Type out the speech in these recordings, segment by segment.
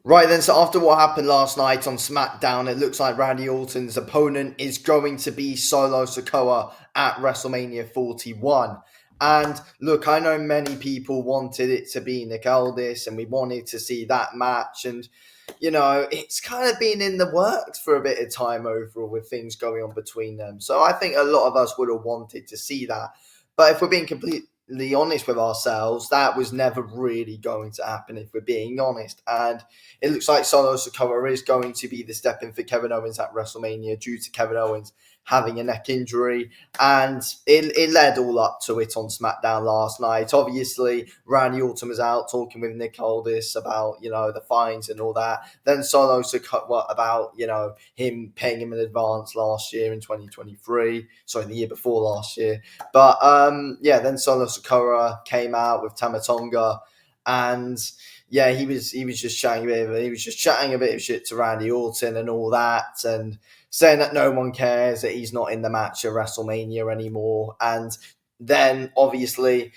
Right then, so after what happened last night on SmackDown, it looks like Randy Orton's opponent is going to be Solo Sikoa at WrestleMania 41. And look, I know many people wanted it to be Nick Aldis, and we wanted to see that match. And, it's kind of been in the works for a bit of time overall with things going on between them. So I think a lot of us would have wanted to see that. But if we're being completely honest with ourselves, that was never really going to happen, if we're being honest. And it looks like Solo Sikoa is going to be the step in for Kevin Owens at WrestleMania due to Kevin Owens having a neck injury. And it led all up to it on SmackDown last night. Obviously, Randy Orton was out talking with Nick Aldis about, the fines and all that. Then Solo Sikoa about, him paying him in advance last year in 2023. Sorry, the year before last year. But, then Solo Sikoa came out with Tama Tonga, and he was just chatting a bit of shit to Randy Orton and all that, and saying that no one cares that he's not in the match at WrestleMania anymore. And then obviously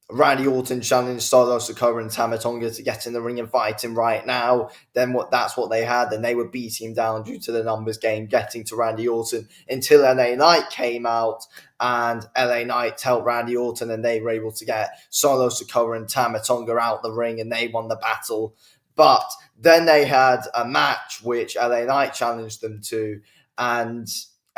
Randy Orton challenged Solo Sikoa and Tama Tonga to get in the ring and fight him right now. Then that's what they had, and they were beating him down due to the numbers game, getting to Randy Orton until LA Knight came out, and LA Knight helped Randy Orton, and they were able to get Solo Sikoa and Tama Tonga out the ring, and they won the battle. But then they had a match which LA Knight challenged them to, and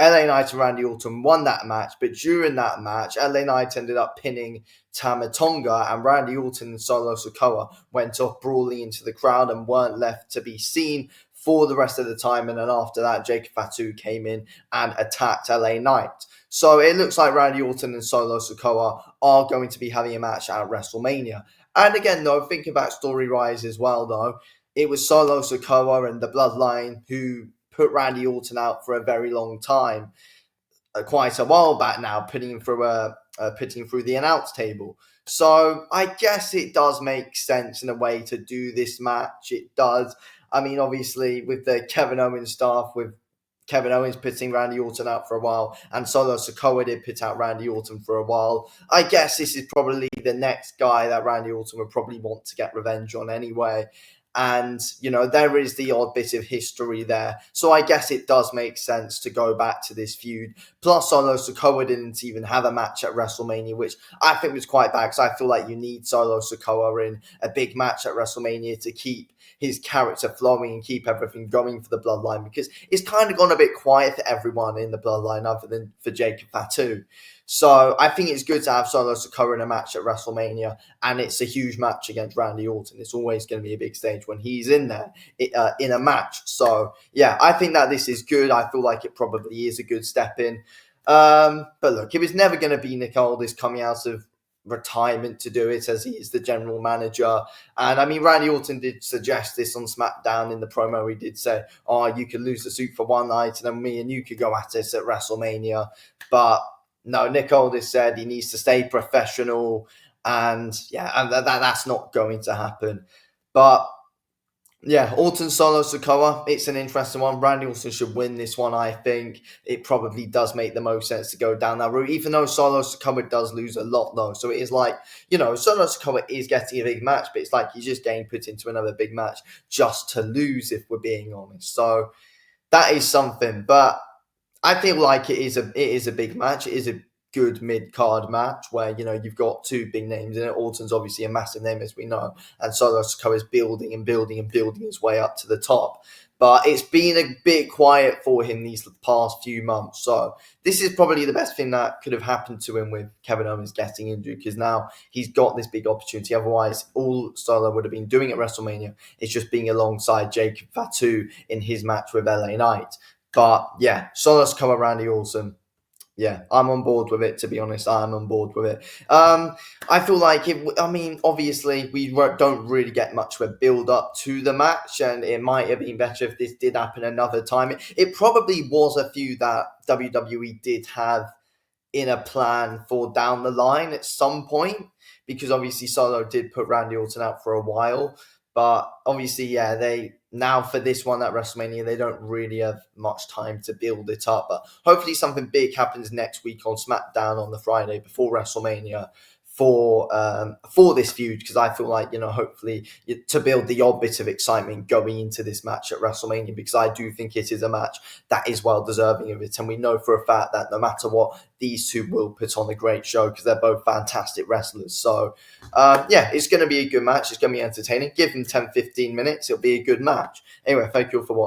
LA Knight and Randy Orton won that match. But during that match, LA Knight ended up pinning Tama Tonga, and Randy Orton and Solo Sikoa went off brawling into the crowd and weren't left to be seen for the rest of the time. And then after that, Jacob Fatu came in and attacked LA Knight. So it looks like Randy Orton and Solo Sikoa are going to be having a match at WrestleMania. And again, though, thinking about story-wise as well, though, it was Solo Sikoa and the Bloodline who put Randy Orton out for a very long time, quite a while back now, putting him through the announce table. So I guess it does make sense in a way to do this match. It does. I mean, obviously, with the Kevin Owens stuff, with Kevin Owens putting Randy Orton out for a while, and Solo Sikoa did put out Randy Orton for a while. I guess this is probably the next guy that Randy Orton would probably want to get revenge on anyway. And, there is the odd bit of history there. So I guess it does make sense to go back to this feud. Plus, Solo Sikoa didn't even have a match at WrestleMania, which I think was quite bad, because I feel like you need Solo Sikoa in a big match at WrestleMania to keep his character flowing and keep everything going for the Bloodline, because it's kind of gone a bit quiet for everyone in the Bloodline other than for Jacob Fatu. So I think it's good to have Solo Sikoa in a match at WrestleMania, and it's a huge match against Randy Orton. It's always going to be a big stage when he's in there in a match. So yeah, I think that this is good. I feel like it probably is a good step in. But look, it was never going to be Nick Aldis coming out of retirement to do it, as he is the general manager. And I mean, Randy Orton did suggest this on SmackDown in the promo. He did say, you could lose the suit for one night and then me and you could go at it at WrestleMania. But no, Nick Aldis said he needs to stay professional, and that's not going to happen. But yeah, Orton Solo Sikoa, it's an interesting one. Randy Orton should win this one, I think. It probably does make the most sense to go down that route, even though Solo Sikoa does lose a lot, though. So it is like, Solo Sikoa is getting a big match, but it's like he's just getting put into another big match just to lose, if we're being honest. So that is something. But I feel like it is a big match. It is a good mid-card match where, you've got two big names in it. Orton's obviously a massive name, as we know, and Solo Sikoa is building and building and building his way up to the top. But it's been a bit quiet for him these past few months. So this is probably the best thing that could have happened to him with Kevin Owens getting injured, because now he's got this big opportunity. Otherwise, all Solo would have been doing at WrestleMania is just being alongside Jacob Fatu in his match with LA Knight. But yeah, Solo Sikoa, Randy Orton. Yeah, I'm on board with it, to be honest. I'm on board with it. I feel like obviously we don't really get much of a build-up to the match, and it might have been better if this did happen another time. It probably was a few that WWE did have in a plan for down the line at some point, because obviously Solo did put Randy Orton out for a while. But obviously, they now for this one at WrestleMania, they don't really have much time to build it up. But hopefully something big happens next week on SmackDown on the Friday before WrestleMania for this feud, because I feel like, hopefully to build the odd bit of excitement going into this match at WrestleMania, because I do think it is a match that is well deserving of it, and we know for a fact that no matter what, these two will put on a great show because they're both fantastic wrestlers. So yeah, it's going to be a good match. It's going to be entertaining. Give them 10-15 minutes, it'll be a good match. Anyway, thank you all for watching.